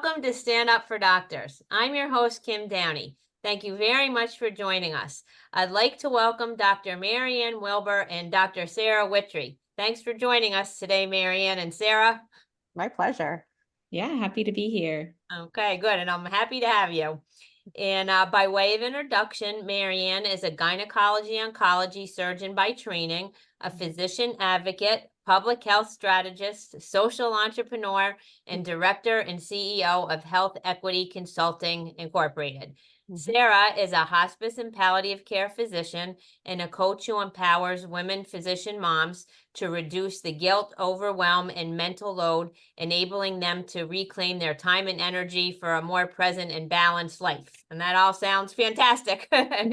welcome to Stand Up for Doctors. I'm your host, Kim Downey. Thank you very much for joining us. I'd like to welcome Dr. MaryAnn Wilbur and Dr. Sarah Wittry. Thanks for joining us today, MaryAnn and Sarah. My pleasure. Yeah, happy to be here. Okay, good. And I'm happy to have you. And by way of introduction, MaryAnn is a gynecology oncology surgeon by training, a physician advocate, public health strategist, social entrepreneur, and director and CEO of Health Equity Consulting Incorporated. Sarah is a hospice and palliative care physician and a coach who empowers women physician moms to reduce the guilt, overwhelm, and mental load, enabling them to reclaim their time and energy for a more present and balanced life. And that all sounds fantastic.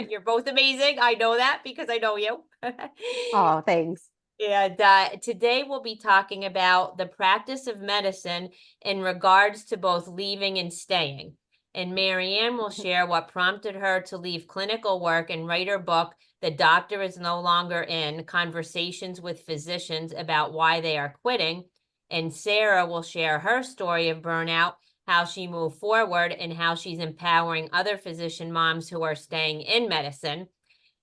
You're both amazing. I know that because I know you. Oh, thanks. And today we'll be talking about the practice of medicine in regards to both leaving and staying. And MaryAnn will share what prompted her to leave clinical work and write her book, The Doctor Is No Longer In, Conversations with Physicians About Why They Are Quitting. And Sarah will share her story of burnout, how she moved forward, and how she's empowering other physician moms who are staying in medicine.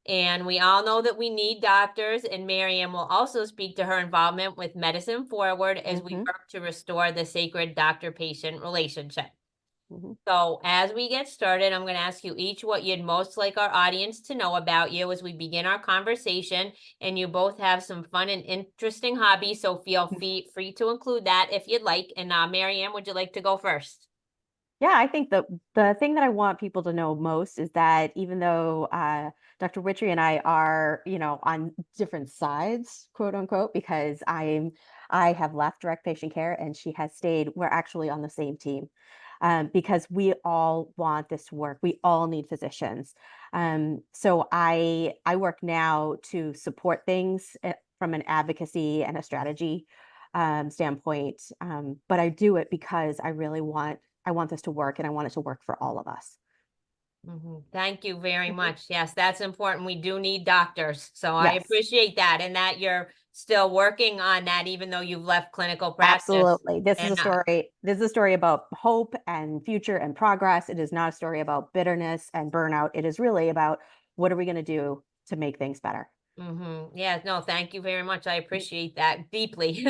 And we all know that we need doctors, and MaryAnn will also speak to her involvement with Medicine Forward as we work to restore the sacred doctor-patient relationship. So as we get started, I'm going to ask you each what you'd most like our audience to know about you as we begin our conversation. And you both have some fun and interesting hobbies, so feel free to include that if you'd like. And MaryAnn, would you like to go first? Yeah, I think the thing that I want people to know most is that even though Dr. Wittry and I are, on different sides, quote unquote, because I have left direct patient care and she has stayed, we're actually on the same team. Because we all want this to work. We all need physicians. So I work now to support things from an advocacy and a strategy standpoint. But I do it because I want this to work and I want it to work for all of us. Thank you very much. Yes, that's important. We do need doctors. So I appreciate that, and that you're still working on that, even though you've left clinical practice. Absolutely. This is a story. This is a story about hope and future and progress. It is not a story about bitterness and burnout. It is really about what are we going to do to make things better. Yeah, no, thank you very much. I appreciate that deeply.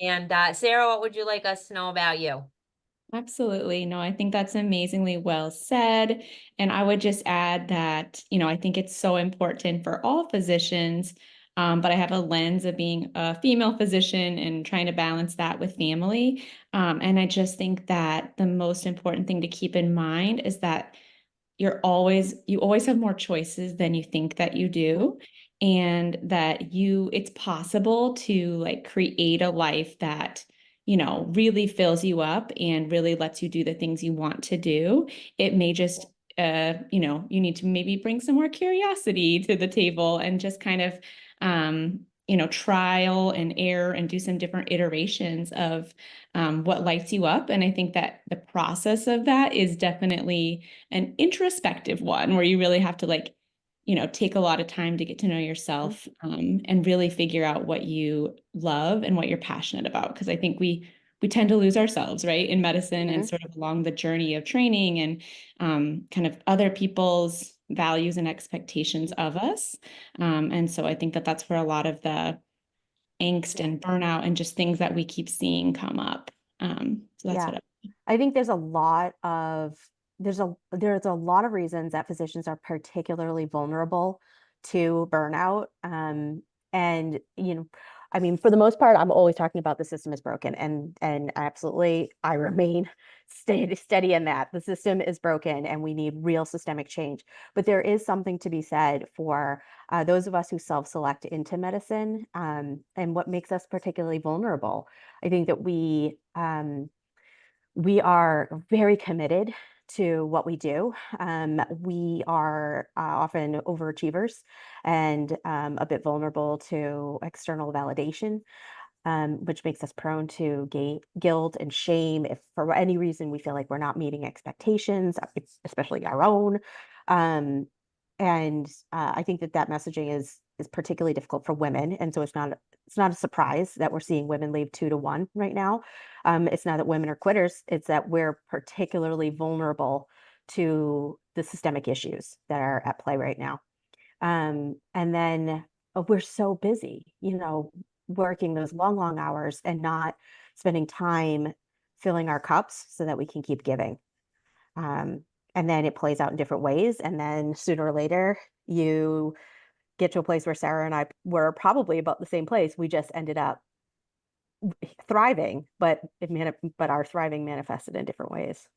And Sarah, what would you like us to know about you? Absolutely. No, I think that's amazingly well said. And I would just add that, I think it's so important for all physicians, but I have a lens of being a female physician and trying to balance that with family. And I just think that the most important thing to keep in mind is that you always have more choices than you think that you do. And that it's possible to create a life that really fills you up and really lets you do the things you want to do. It may just, you need to maybe bring some more curiosity to the table and just kind of, trial and error and do some different iterations of what lights you up. And I think that the process of that is definitely an introspective one where you really have to take a lot of time to get to know yourself and really figure out what you love and what you're passionate about. Because I think we tend to lose ourselves, right, in medicine and sort of along the journey of training and kind of other people's values and expectations of us. And so I think that that's where a lot of the angst and burnout and just things that we keep seeing come up. So that's what I think there's a lot of reasons that physicians are particularly vulnerable to burnout. And I mean, for the most part, I'm always talking about the system is broken, and absolutely, I remain steady in that the system is broken, and we need real systemic change. But there is something to be said for those of us who self-select into medicine, and what makes us particularly vulnerable. I think that we are very committed to what we do. We are often overachievers and a bit vulnerable to external validation, which makes us prone to guilt and shame if for any reason we feel like we're not meeting expectations, especially our own. And I think that messaging is particularly difficult for women. And so it's not it's not a surprise that we're seeing women leave 2 to 1 right now. It's not that women are quitters, it's that we're particularly vulnerable to the systemic issues that are at play right now. And then we're so busy, working those long, long hours and not spending time filling our cups so that we can keep giving. Um, and then it plays out in different ways. And then sooner or later, you get to a place where Sarah and I were probably about the same place. We just ended up thriving, but our thriving manifested in different ways.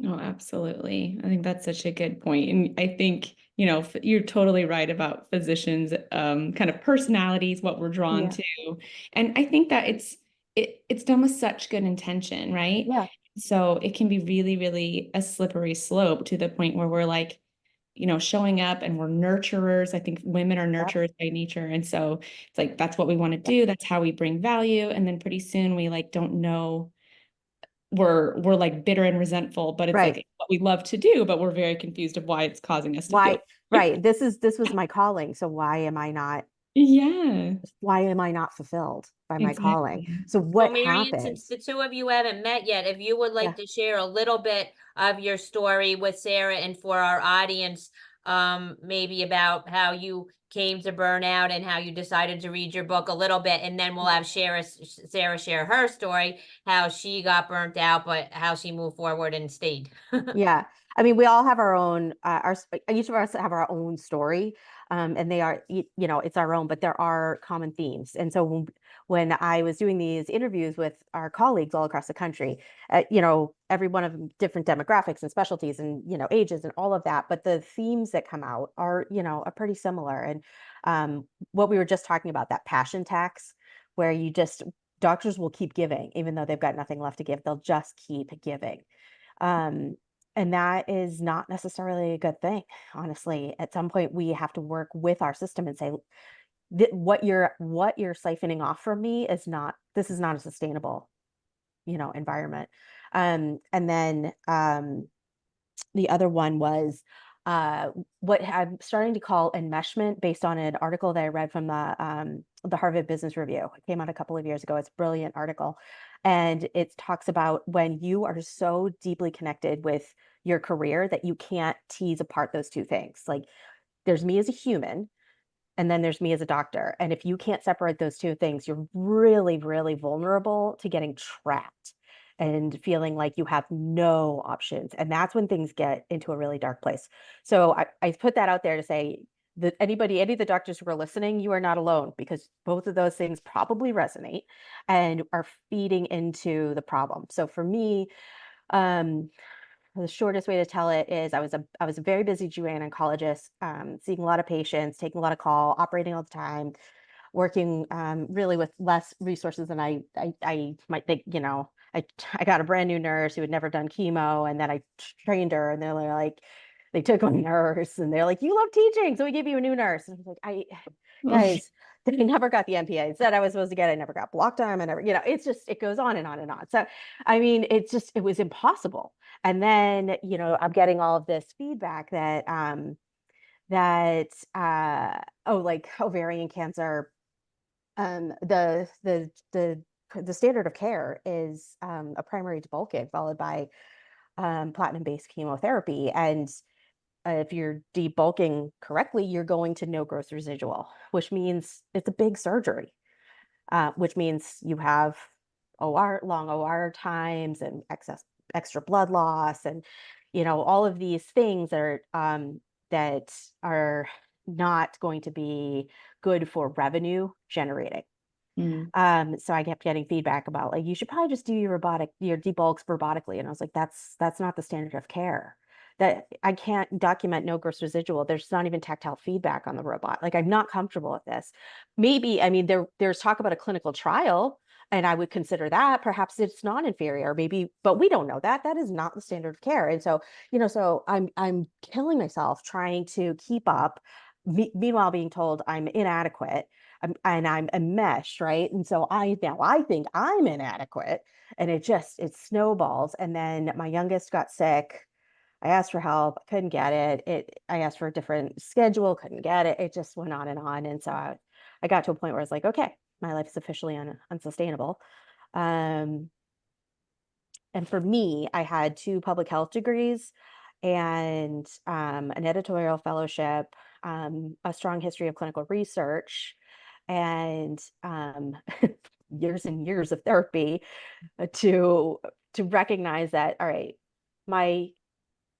Oh, absolutely. I think that's such a good point. And I think, you're totally right about physicians, kind of personalities, what we're drawn Yeah. to. And I think that it's done with such good intention, right? Yeah. So it can be really, really a slippery slope to the point where we're like, showing up and we're nurturers. I think women are Yep. nurturers by nature. And so it's like, that's what we want to do. That's how we bring value. And then pretty soon we like, don't know, we're like bitter and resentful, but it's Right. like what we love to do, but we're very confused of why it's causing us to feel. Why? Right. This was my calling. So Yeah, why am I not fulfilled by my calling? exactly. So So what MaryAnn, since happens? the two of you haven't met yet, if you would Yeah. like to share a little bit of your story with Sarah and for our audience, maybe about how you came to burnout and how you decided to read your book a little bit, and then we'll have Sarah share her story, how she got burnt out, but how she moved forward and stayed. Yeah. I mean, we all have our own, each of us have our own story. And they are, it's our own, but there are common themes. And so when I was doing these interviews with our colleagues all across the country, every one of them different demographics and specialties and, ages and all of that. But the themes that come out are pretty similar. And what we were just talking about, that passion tax, where doctors will keep giving, even though they've got nothing left to give, they'll just keep giving. Um, and that is not necessarily a good thing, honestly. At some point, we have to work with our system and say, what you're siphoning off from me this is not a sustainable, environment. And then the other one was what I'm starting to call enmeshment, based on an article that I read from the Harvard Business Review. It came out a couple of years ago. It's a brilliant article. And it talks about when you are so deeply connected with your career that you can't tease apart those two things. Like, there's me as a human, and then there's me as a doctor. And if you can't separate those two things, you're really, really vulnerable to getting trapped and feeling like you have no options. And that's when things get into a really dark place. So I put that out there to say that any of the doctors who are listening, you are not alone, because both of those things probably resonate and are feeding into the problem. So for me, um, the shortest way to tell it is I was a very busy GYN oncologist, seeing a lot of patients, taking a lot of call, operating all the time, working really with less resources than I might think. I got a brand new nurse who had never done chemo, and then I trained her, and they're like, they took a nurse, and they're like, "You love teaching, so we give you a new nurse." And I was like, guys, I never got the NPA. It said I was supposed to get. I never got block time. I never, it's just, it goes on and on and on. So, I mean, it was impossible. And then, I'm getting all of this feedback like ovarian cancer, the standard of care is a primary debulking followed by platinum-based chemotherapy. And if you're debulking correctly, you're going to no growth residual, which means it's a big surgery, which means you have long OR times and extra blood loss, and all of these things that are not going to be good for revenue generating. Mm. So I kept getting feedback about, like, you should probably just do your debulks robotically. And I was like, that's not the standard of care. That I can't document no gross residual. There's not even tactile feedback on the robot. Like, I'm not comfortable with this. Maybe, I mean, there's talk about a clinical trial, and I would consider that. Perhaps it's non-inferior, maybe, but we don't know that. That is not the standard of care. And so, so I'm killing myself trying to keep up, meanwhile being told I'm inadequate. I'm enmeshed, right? And so I think I'm inadequate, and it snowballs. And then my youngest got sick. I asked for help, couldn't get it. I asked for a different schedule, couldn't get it. It just went on and on. And so I got to a point where I was like, okay, my life is officially unsustainable. And for me, I had 2 public health degrees and an editorial fellowship, a strong history of clinical research, and years and years of therapy to recognize that, all right, my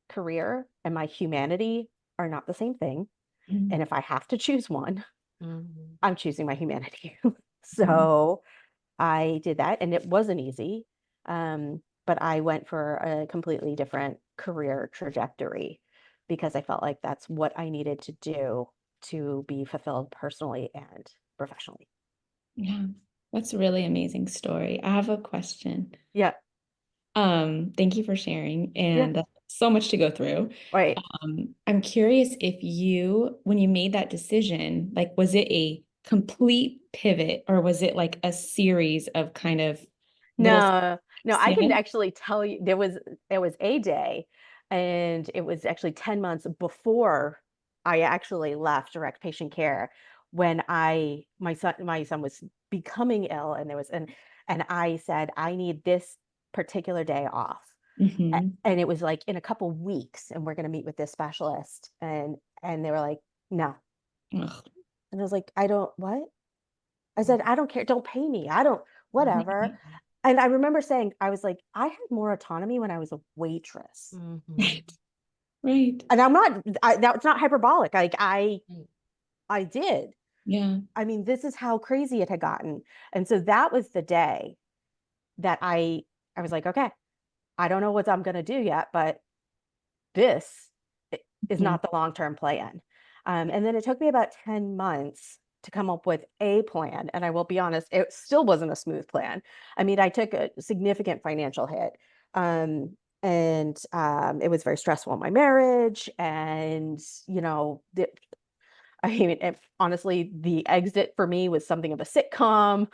career and my humanity are not the same thing. Mhm. And if I have to choose one, Mhm. I'm choosing my humanity. So I did that, and it wasn't easy. But I went for a completely different career trajectory because I felt like that's what I needed to do to be fulfilled personally and professionally. Yeah, that's a really amazing story. I have a question. Yeah. Thank you for sharing, Yeah. and so much to go through. Right. I'm curious if you, when you made that decision, like, was it a complete pivot or was it like a series of kind of little No, I can steps? actually tell you there was a day, and it was actually 10 months before I actually left direct patient care when my son was becoming ill, and and I said I need this particular day off. Mhm. And it was like in a couple weeks, and we're going to meet with this specialist, and they were like, no. Ugh. And I was like, I don't what? I said, I don't care, don't pay me, I don't, whatever. Right. And I remember saying, I was like, I had more autonomy when I was a waitress. Mhm. Right. Right. And that's not hyperbolic. Like I did. Yeah. I mean, this is how crazy it had gotten. And so that was the day that I was like, okay, I don't know what I'm going to do yet, but this is Mhm. not the long-term plan. And then it took me about 10 months to come up with a plan. And I will be honest, it still wasn't a smooth plan. I mean, I took a significant financial hit. And it was very stressful in my marriage. And, I mean, honestly, the exit for me was something of a sitcom.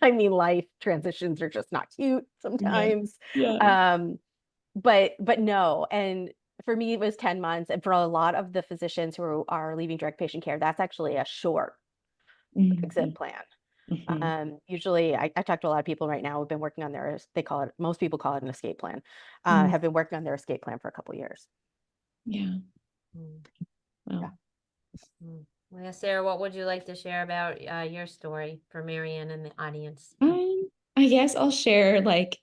I mean, life transitions are just not cute Yeah. sometimes. Yeah. Um, but no, and for me it was 10 months, and for a lot of the physicians who are leaving direct patient care, that's actually a short exit Mhm. plan. Mhm. Usually I talk to a lot of people right now who've been working on they call it, most people call it an escape plan, Mhm. have been working on their escape plan for a couple years. Yeah. Mm. Yeah. Wow. Mm. Well, yeah, Sarah, what would you like to share about your story for MaryAnn and the audience? I guess I'll share, like,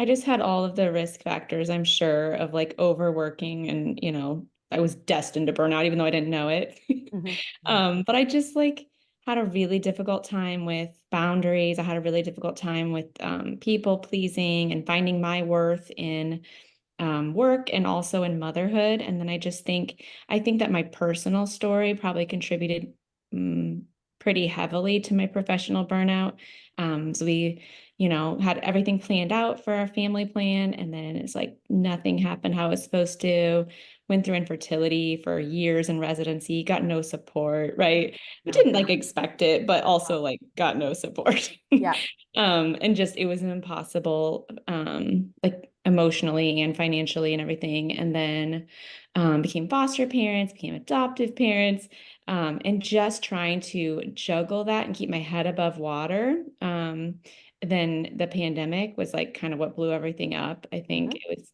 I just had all of the risk factors, I'm sure, of like overworking and, I was destined to burn out even though I didn't know it. Mhm. But I just like had a really difficult time with boundaries. I had a really difficult time with people pleasing and finding my worth in work and also in motherhood. And then I think that my personal story probably contributed um, pretty heavily to my professional burnout. So we, had everything planned out for our family plan. And then it's like nothing happened how it was supposed to. Went through infertility for years in residency, got no support, right? We No. didn't like expect it, but also like got no support. Yeah. And just it was impossible, like emotionally and financially and everything. And then became foster parents, became adoptive parents, and just trying to juggle that and keep my head above water. Then the pandemic was like kind of what blew everything up. I think Mhm. it was,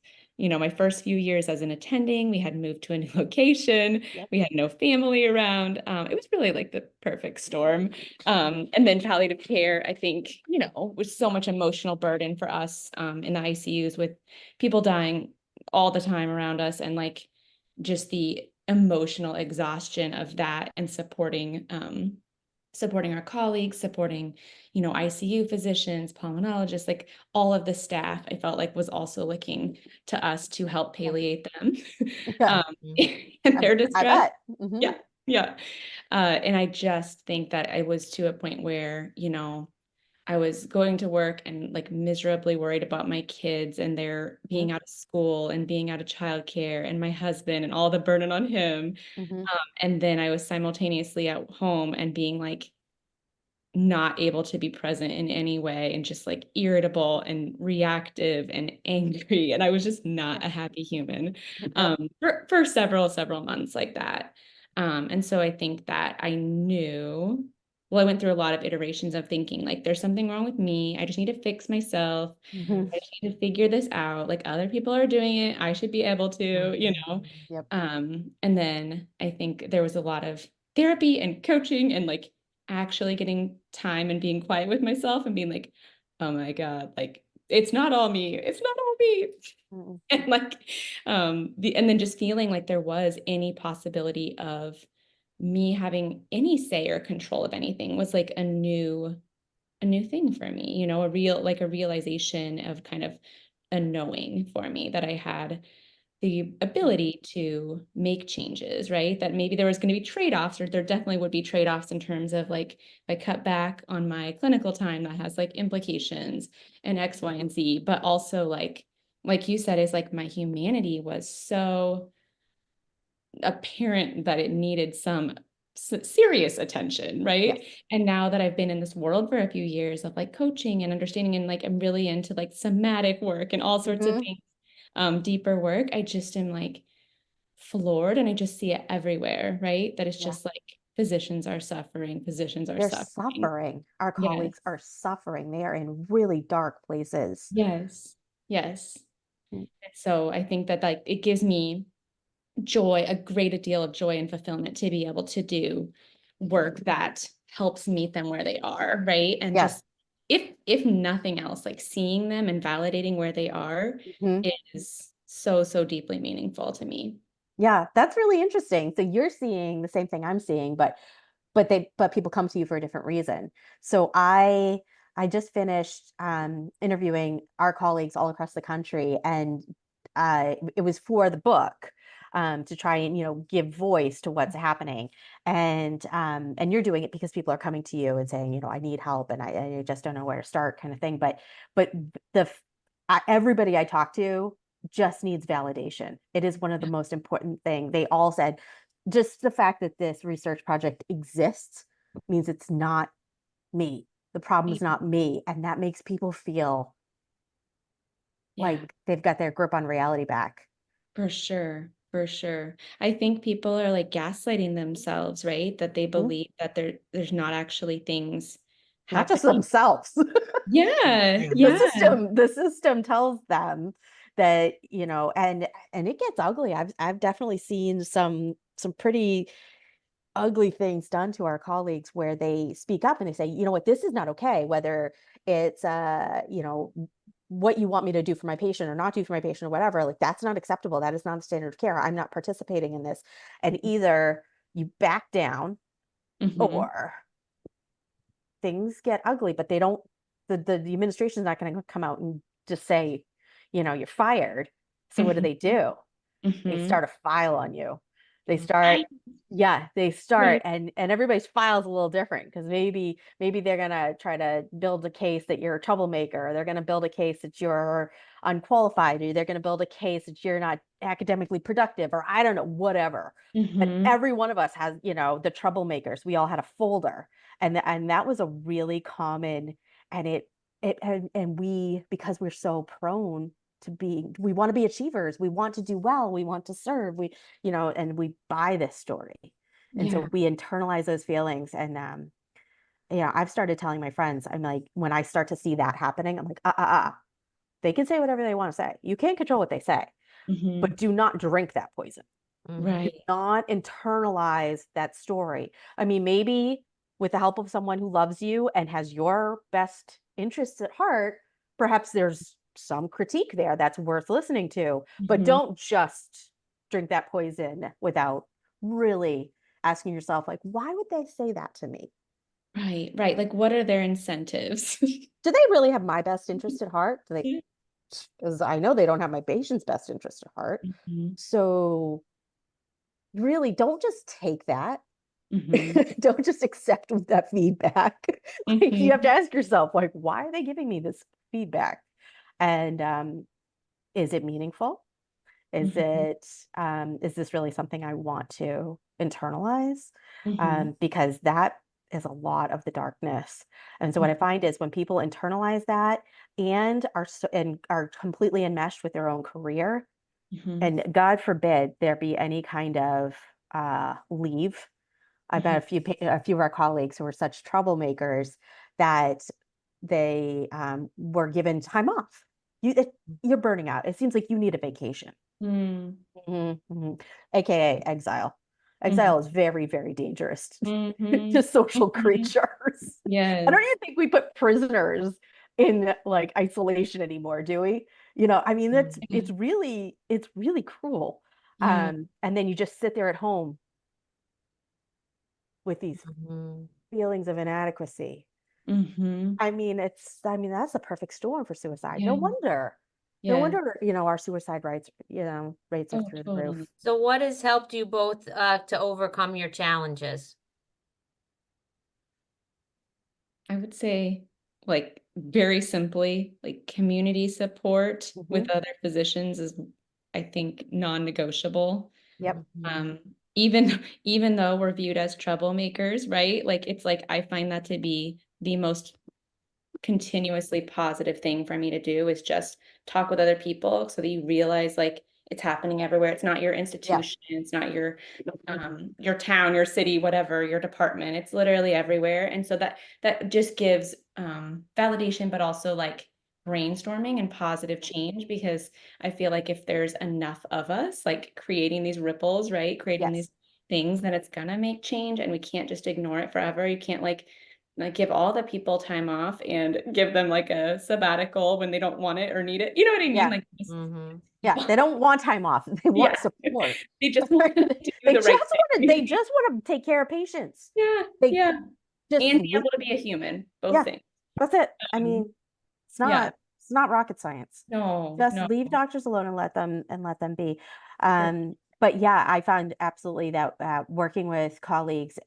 my first few years as an attending, we had moved to a new location. Yep. We had no family around. It was really like the perfect storm. And then palliative care, I think, was so much emotional burden for us in the ICUs with people dying all the time around us, and like just the emotional exhaustion of that, and supporting our colleagues, supporting, ICU physicians, pulmonologists, like all of the staff, I felt like was also looking to us to help Yeah. palliate them Yeah. Mm. and I, their I distress. bet. Mhm. Yeah. Yeah. And I just think that I was to a point where, I was going to work and like miserably worried about my kids and their Mhm. being out of school and being out of childcare and my husband and all the burden on him. Mhm. And then I was simultaneously at home and being like not able to be present in any way and just like irritable and reactive and angry. And I was just not a happy human Yep. for several months like that. And so I think that I knew I went through a lot of iterations of thinking like, there's something wrong with me. I just need to fix myself. Mhm. I just need to figure this out. Like other people are doing it. I should be able to, you know. Yep. And then I think there was a lot of therapy and coaching and like actually getting time and being quiet with myself and being like, oh my God, like it's not all me. It's not all me. Mm. And like and then just feeling like there was any possibility of me having any say or control of anything was like a new thing for me, you know, a realization of kind of a knowing for me that I had the ability to make changes, right? That maybe there was going to be trade-offs, or there definitely would be trade-offs in terms of like, if I cut back on my clinical time, that has like implications and X, Y, and Z, but also like you said, is like my humanity was so apparent that it needed some serious attention, right? Yes. And now that I've been in this world for a few years of like coaching and understanding, and like I'm really into like somatic work and all sorts of Mhm. things, deeper work, I just am like floored, and I just see it everywhere, right? That it's Yeah. just like physicians are suffering, physicians are They're suffering. suffering. Our Yes, colleagues are suffering. They are in really dark places. yes, yes. Mm. And so I think that like it gives me joy, a great deal of joy and fulfillment to be able to do work that helps meet them where they are, right? And Yes. just if nothing else, like seeing them and validating where they are Mhm. is so deeply meaningful to me. Yeah, that's really interesting. So you're seeing the same thing I'm seeing, but people come to you for a different reason. So I just finished interviewing our colleagues all across the country, and it was for the book, to try and give voice to what's happening. And you're doing it because people are coming to you and saying, I need help, and I just don't know where to start, kind of thing. But everybody I talk to just needs validation. It is one of the most important thing. They all said just the fact that this research project exists means it's not me. The problem is not me. And that makes people feel Yeah, like they've got their grip on reality back. for sure. For sure. I think people are like gaslighting themselves, right? That they Mhm. believe that there's not actually things Not just happening. themselves. Yeah, the yeah. system the system tells them that, and it gets ugly. I've definitely seen some pretty ugly things done to our colleagues where they speak up and they say, you know what, this is not okay, whether it's what you want me to do for my patient or not do for my patient or whatever. Like, that's not acceptable. That is not a standard of care. I'm not participating in this. And either you back down Hmm. or things get ugly. But they don't, the administration is not going to come out and just say, you're fired. So what do? Hmm. They Hmm. start a file on you. They start, Right. yeah, they start, Right. and everybody's file is a little different, because maybe they're gonna try to build a case that you're a troublemaker, or they're gonna build a case that you're unqualified, or they're gonna build a case that you're not academically productive, or I don't know, whatever. But Hmm. every one of us has, the troublemakers. We all had a folder, and that was a really common, and and we, because we're so prone to we want to be achievers, we want to do well, we want to serve, and we buy this story, and Yeah. so we internalize those feelings. And I've started telling my friends, I'm like, when I start to see that happening, I'm like, they can say whatever they want to say, you can't control what they say, Hmm. but do not drink that poison. Do Right. not internalize that story. I mean, maybe with the help of someone who loves you and has your best interests at heart, perhaps there's some critique there that's worth listening to, but Hmm. don't just drink that poison without really asking yourself, like, why would they say that to me? Right. Right. Like, what are their incentives? Do they really have my best interest at heart? Do they? Because I know they don't have my patient's best interest at heart. Hmm. So really, don't just take that. Hmm. Don't just accept that feedback. Like, you have to Hmm. ask yourself, like, why are they giving me this feedback? And is it meaningful? Hmm. Is this really something I want to internalize? Hmm. Because that is a lot of the darkness. And so what I find is when people internalize that and are completely enmeshed with their own career, Hmm. and God forbid there be any kind of leave, I've met a few of our colleagues who are such troublemakers that they were given time off. You're burning out. It seems like you need a vacation. Mm. AKA exile. Exile is very, very dangerous Mhm. to social Mhm. creatures. I Yes. don't even think we put prisoners in like isolation anymore, do we? I mean, it's really cruel. Yeah. And then you just sit there at home with these Mhm. feelings of inadequacy. Mm-hmm. I mean, that's the perfect storm for suicide. Yeah. No wonder. No Yeah. wonder, our suicide rates, rates are Oh, through the roof. totally. So what has helped you both to overcome your challenges? I would say, like, very simply, like, community support with other physicians is, I think, non-negotiable. Yep. Mhm. Even though we're viewed as troublemakers, right? Like, it's like I find that to be the most continuously positive thing for me to do is just talk with other people so that you realize like it's happening everywhere. It's not your Yeah. institution, it's not your town, your city, whatever, your department. It's literally everywhere. And so that just gives validation, but also like brainstorming and positive change because I feel like if there's enough of us like creating these ripples, right? Creating Yes. these things, then it's gonna make change and we can't just ignore it forever. You can't like give all the people time off and give them like a sabbatical when they don't want it or need it. You know what I mean? Yeah. Like, just, Mhm. Yeah. They don't want time off. They want yeah, support. they just want to do They the just right want to, they thing. just want to take care of patients. Yeah, They yeah, just, and be able to be a human, both yeah, things. that's it. I Um, mean, it's yeah, not rocket science. no, Just no. leave doctors alone and let them be. Yeah. But yeah, I found absolutely that working with colleagues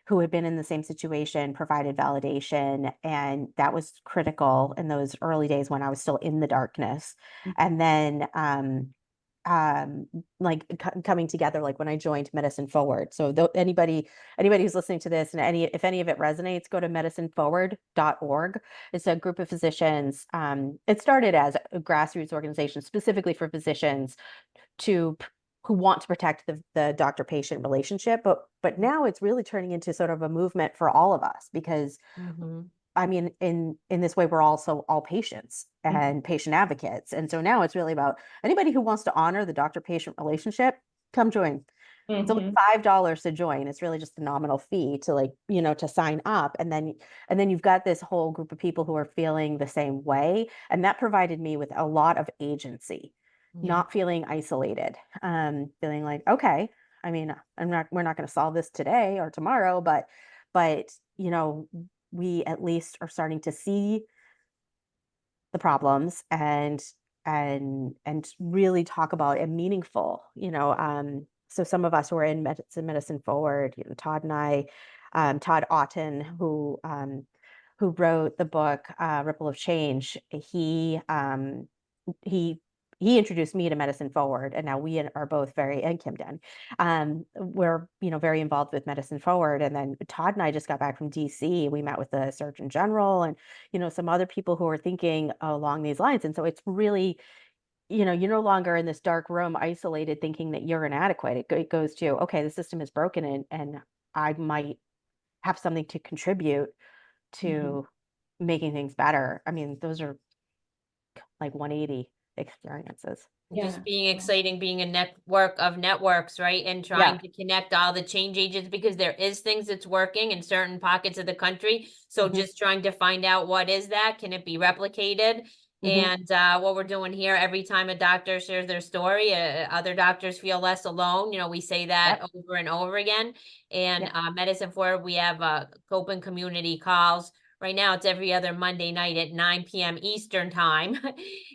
who had been in the same situation provided validation, and that was critical in those early days when I was still in the darkness. And then um like coming together like when I joined Medicine Forward. So anybody who's listening to this and if any of it resonates, go to medicineforward.org. It's a group of physicians. It started as a grassroots organization specifically for physicians to who want to protect the doctor patient relationship, but now it's really turning into sort of a movement for all of us because Mhm. I mean, in this way, we're also all patients and patient advocates. And so now it's really about anybody who wants to honor the doctor-patient relationship, come join. It's only Mhm. $5 to join. It's really just a nominal fee to to sign up. And then you've got this whole group of people who are feeling the same way. And that provided me with a lot of agency, Yeah. not feeling isolated, feeling like, okay, I mean, we're not going to solve this today or tomorrow, but we at least are starting to see the problems and really talk about it meaningful. So some of us who are in medicine forward, Todd and I, Todd Otten, who wrote the book Ripple of Change, he he introduced me to Medicine Forward, and now we are both and Kim Den, we're very involved with Medicine Forward. And then Todd and I just got back from DC. We met with the Surgeon General and some other people who are thinking along these lines. And so it's really, you're no longer in this dark room isolated thinking that you're inadequate. It goes to, okay, the system is broken and I might have something to contribute to making things better. I mean, those are like 180 experiences. Yeah. Just being exciting, being a network of networks, right? And Yeah. trying to connect all the change agents because there is things that's working in certain pockets of the country. So Mhm. just trying to find out what is that, can it be replicated? Mhm. And what we're doing here, every time a doctor shares their story, other doctors feel less alone. We say that Yep. over and over again. And Yep. Medicine Forward, we have open community calls. Right now, it's every other Monday night at 9 p.m. Eastern time.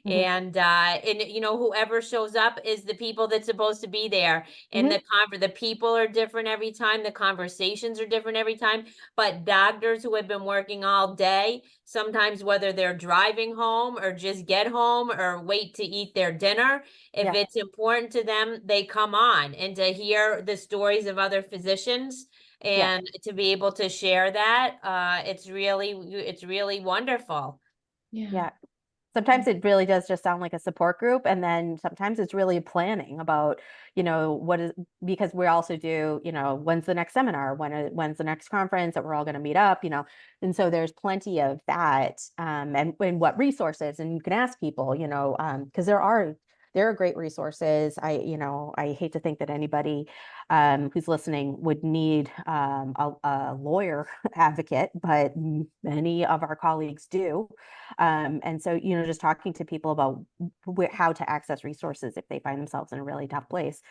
Mhm. And whoever shows up is the people that's supposed to be there. And Mhm. the people are different every time, the conversations are different every time. But doctors who have been working all day, sometimes whether they're driving home or just get home or wait to eat their dinner, if Yeah. it's important to them, they come on. And to hear the stories of other physicians Yeah. and to be able to share that, it's really wonderful. Yeah. Yeah. Sometimes it really does just sound like a support group. And then sometimes it's really planning about, what is, because we also do, when's the next seminar, when's the next conference that we're all going to meet up, and so there's plenty of that, and what resources, and you can ask people, because there are great resources. I hate to think that anybody who's listening would need a lawyer advocate, but many of our colleagues do. And so, just talking to people about how to access resources if they find themselves in a really tough place.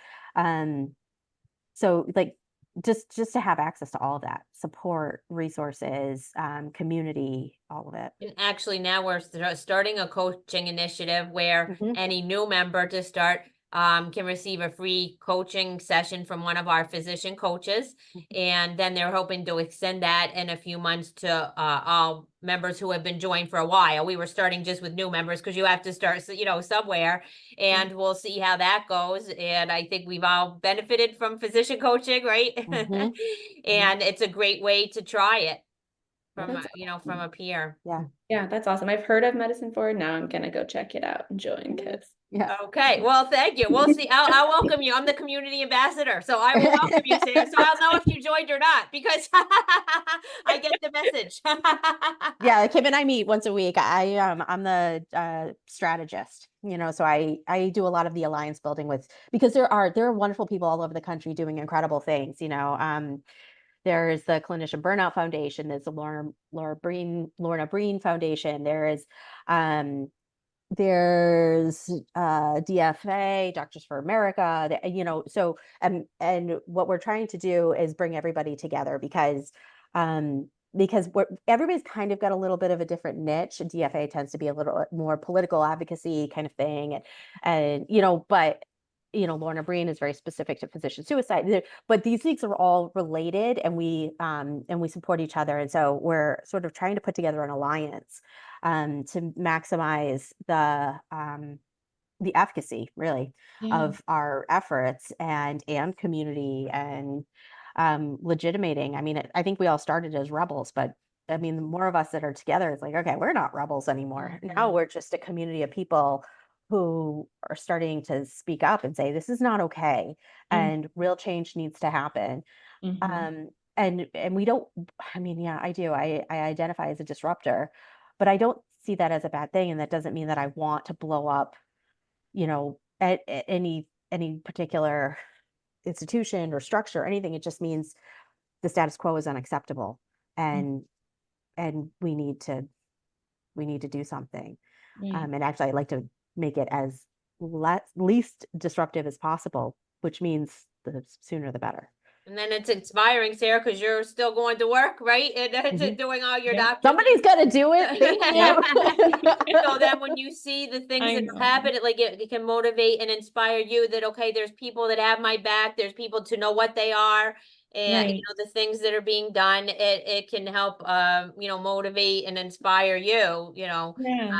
So like just to have access to all of that support, resources, community, all of it. And actually, now we're starting a coaching initiative where Mhm. any new member to start can receive a free coaching session from one of our physician coaches. And then they're hoping to extend that in a few months to all members who have been joined for a while. We were starting just with new members because you have to start, somewhere, and we'll see how that goes. And I think we've all benefited from physician coaching, right? Mhm. And it's a great way to try it from, That's from a peer. Yeah. Yeah, that's awesome. I've heard of Medicine Forward. Now I'm gonna go check it out and join because Yeah. Okay, well, thank you. We'll see. I'll welcome you. I'm the community ambassador, so I will welcome you, Sam. So I'll know if you joined or not because I get the message. Yeah, Kim and I meet once a week. I'm the strategist, so I do a lot of the alliance building because there are wonderful people all over the country doing incredible things. There's the Clinician Burnout Foundation. There's the Lorna Breen Foundation. There's DFA, Doctors for America. So and what we're trying to do is bring everybody together because everybody's kind of got a little bit of a different niche. DFA tends to be a little more political advocacy kind of thing, and but Lorna Breen is very specific to physician suicide. But these things are all related, and we support each other, and so we're sort of trying to put together an alliance to maximize the efficacy, really, yeah. of our efforts and community and legitimating. I mean, I think we all started as rebels, but I mean, the more of us that are together, it's like, okay, we're not rebels anymore. Now we're just a community of people who are starting to speak up and say, this is not okay, and real change needs to happen. Mhm. And we don't, I mean, yeah, I do. I identify as a disruptor, but I don't see that as a bad thing. And that doesn't mean that I want to blow up, at any particular institution or structure or anything. It just means the status quo is unacceptable, Mm. and we need to do something. Right. And actually, I'd like to make it as least disruptive as possible, which means the sooner the better. And then it's inspiring, Sarah, because you're still going to work, right? And Mhm. doing all your Yeah. doctor Somebody's got to do it. Thank you. So then when you see the things I that know. happen, it can motivate and inspire you that, okay, there's people that have my back. There's people to know what they are. And, Right. the things that are being done, it can help, motivate and inspire you, Yeah.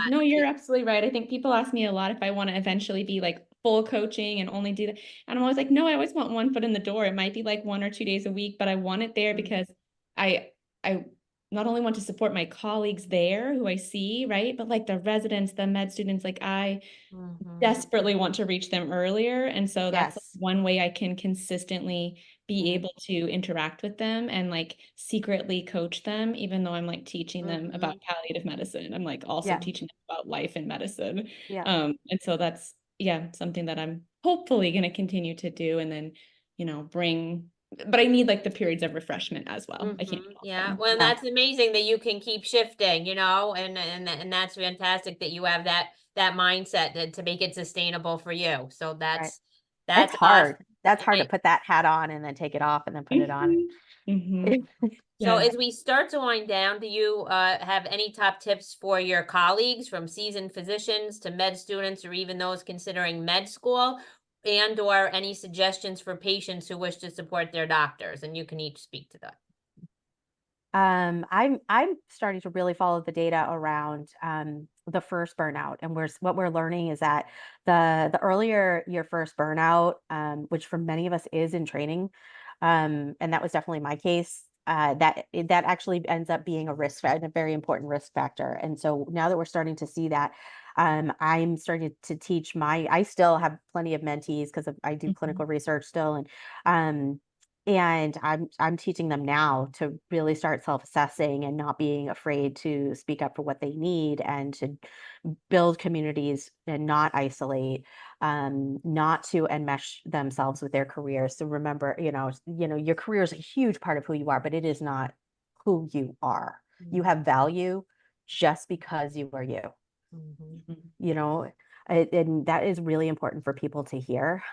No, you're absolutely right. I think people ask me a lot if I want to eventually be like full coaching and only do that. And I'm always like, no, I always want one foot in the door. It might be like 1 or 2 days a week, but I want it there because I I not only want to support my colleagues there who I see, right? But like the residents, the med students, like I desperately want to reach them earlier. And so that's Yes. one way I can consistently be Mhm. able to interact with them and like secretly coach them, even though I'm like teaching them about palliative medicine. I'm like also Yeah. teaching them about life in medicine. Yeah. And so that's, yeah, something that I'm hopefully going to continue to do and then, bring, but I need like the periods of refreshment as well. I can't. Yeah, well, Yeah. that's amazing that you can keep shifting, and that's fantastic that you have that mindset to make it sustainable for you. So Right. That's that's awesome. hard. That's hard to I- put that hat on and then take it off and then put it on. Mhm. So Yeah. as we start to wind down, do you have any top tips for your colleagues, from seasoned physicians to med students, or even those considering med school, and or any suggestions for patients who wish to support their doctors? And you can each speak to that. I'm starting to really follow the data around the first burnout, and what we're learning is that the earlier your first burnout, which for many of us is in training, and that was definitely my case. That actually ends up being a very important risk factor. And so now that we're starting to see that, I'm starting to teach I still have plenty of mentees because I do Mhm. clinical research still. Um, and I'm teaching them now to really start self-assessing and not being afraid to speak up for what they need and to build communities and not isolate, not to enmesh themselves with their careers. So remember, your career is a huge part of who you are, but it is not who you are. You have value just because you are you. Mhm. Mhm. You know, and that is really important for people to hear.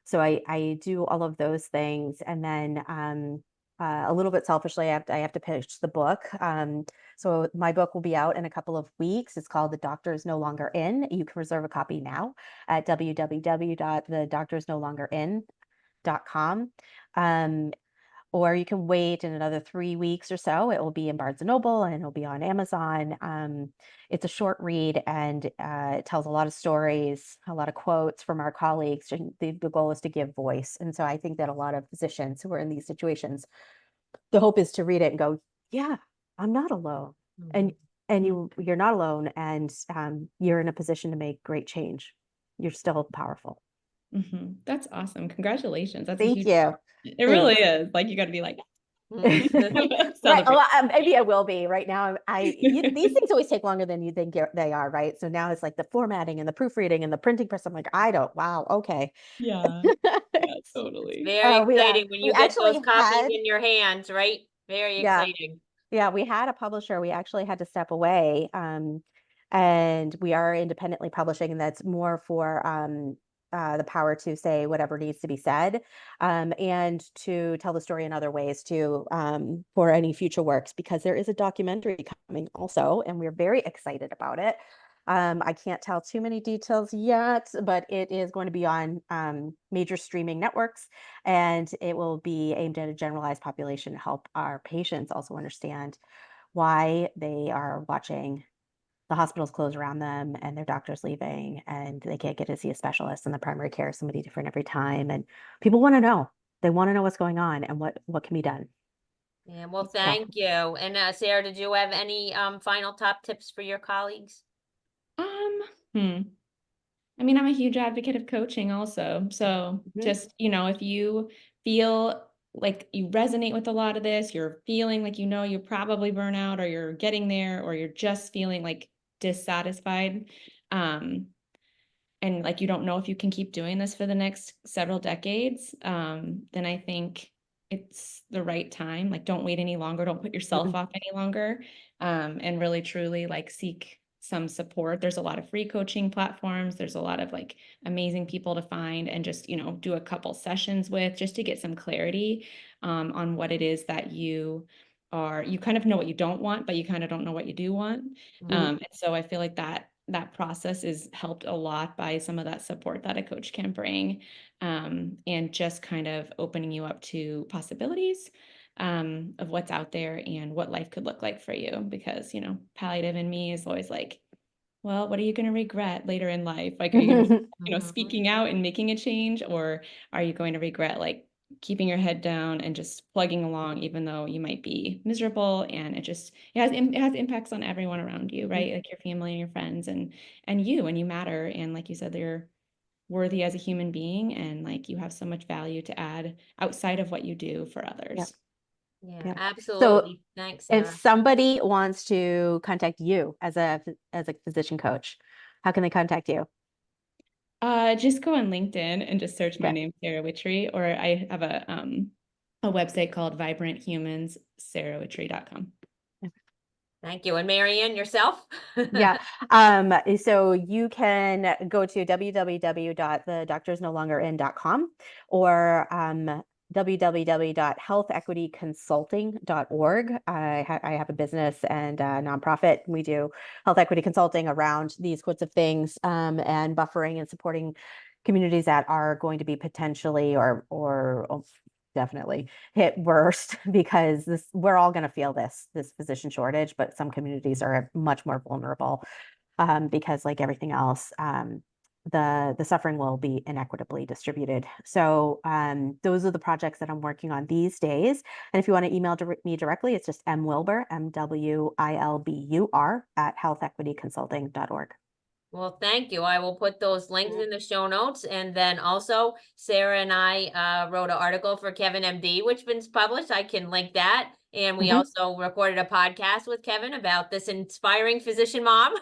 So I do all of those things, and then a little bit selfishly, I have to pitch the book. So my book will be out in a couple of weeks. It's called The Doctor Is No Longer In. You can reserve a copy now at www.thedoctorsnolongerin.com. Or you can wait in another 3 weeks or so. It will be in Barnes and Noble and it'll be on Amazon. It's a short read and it tells a lot of stories, a lot of quotes from our colleagues. And the goal is to give voice. And so I think that a lot of physicians who are in these situations, the hope is to read it and go, yeah, I'm not alone. And Mhm. and you're not alone, and you're in a position to make great change. You're still powerful. Mhm. That's awesome. Congratulations. That's a Thank huge, you. it really Thanks. is. Like, you got to be like, Mhm. Right. celebrate. Well, maybe I will be right now. These things always take longer than you think they are, right? So now it's like the formatting and the proofreading and the printing press. I'm like, wow, okay. Yeah. Yeah, It's totally. very We exciting when we you get those actually copies had in your hands, right? Very yeah exciting. we had a publisher. We actually had to step away, and we are independently publishing, and that's more for the power to say whatever needs to be said, and to tell the story in other ways too, for any future works, because there is a documentary coming also, and we're very excited about it. I can't tell too many details yet, but it is going to be on major streaming networks, and it will be aimed at a generalized population to help our patients also understand why they are watching the hospitals close around them and their doctors leaving and they can't get to see a specialist, and the primary care is somebody different every time, and people want to know, they want to know what's going on and what can be done. Yeah, well, So thank you. And Sarah, did you have any final top tips for your colleagues? Um, hmm. I mean, I'm a huge advocate of coaching also. So mhm, just, if you feel like you resonate with a lot of this, you're feeling like you're probably burnout or you're getting there or you're just feeling like dissatisfied, um, and like you don't know if you can keep doing this for the next several decades, then I think it's the right time. Like, don't wait any longer. Don't put yourself mhm, off any longer, and really truly like seek some support. There's a lot of free coaching platforms. There's a lot of like amazing people to find and just, do a couple sessions with just to get some clarity, on what it is that you kind of know what you don't want, but you kind of don't know what you do want. mhm. And so I feel like that process is helped a lot by some of that support that a coach can bring, and just kind of opening you up to possibilities, of what's out there and what life could look like for you. Because palliative in me is always like, well, what are you going to regret later in life? Like, are you going to be, Mhm. speaking out and making a change, or are you going to regret like keeping your head down and just plugging along, even though you might be miserable? And it has impacts on everyone around you, right? Like your family and your friends and you matter. And like you said, you're worthy as a human being, and like you have so much value to add outside of what you do for Yep, others. Yeah, yep. So absolutely. Thanks, if Sarah. somebody wants to contact you as a physician coach, how can they contact you? Just go on LinkedIn and just search my Okay. name, Sarah Wittry, or I have a website called Vibrant Humans, sarahwittry.com. Thank you. And MaryAnn, yourself? Yeah. So you can go to www.thedoctorsnolongerin.com or www.healthequityconsulting.org. I have a business and a nonprofit. We do health equity consulting around these sorts of things, and buffering and supporting communities that are going to be potentially or definitely hit worst, because we're all going to feel this physician shortage, but some communities are much more vulnerable, because like everything else, the suffering will be inequitably distributed. So those are the projects that I'm working on these days. And if you want to email me directly, it's just mwilbur, MWILBUR @healthequityconsulting.org. Well, thank you. I will put those links in the show notes. And then also Sarah and I wrote an article for Kevin MD, which has been published. I can link that. And we also recorded a podcast with Kevin about this inspiring physician mom.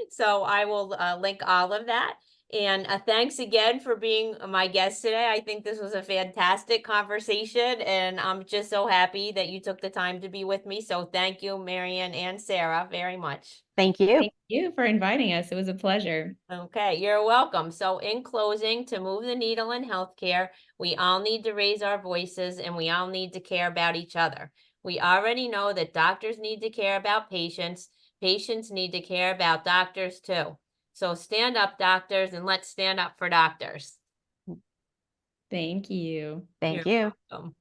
So I will link all of that. And thanks again for being my guest today. I think this was a fantastic conversation, and I'm just so happy that you took the time to be with me. So thank you, MaryAnn and Sarah, very much. Thank you. Thank you for inviting us. It was a pleasure. Okay, you're welcome. So in closing, to move the needle in healthcare, we all need to raise our voices and we all need to care about each other. We already know that doctors need to care about patients. Patients need to care about doctors too. So stand up, doctors, and let's stand up for doctors. Thank you. Thank You're you. welcome.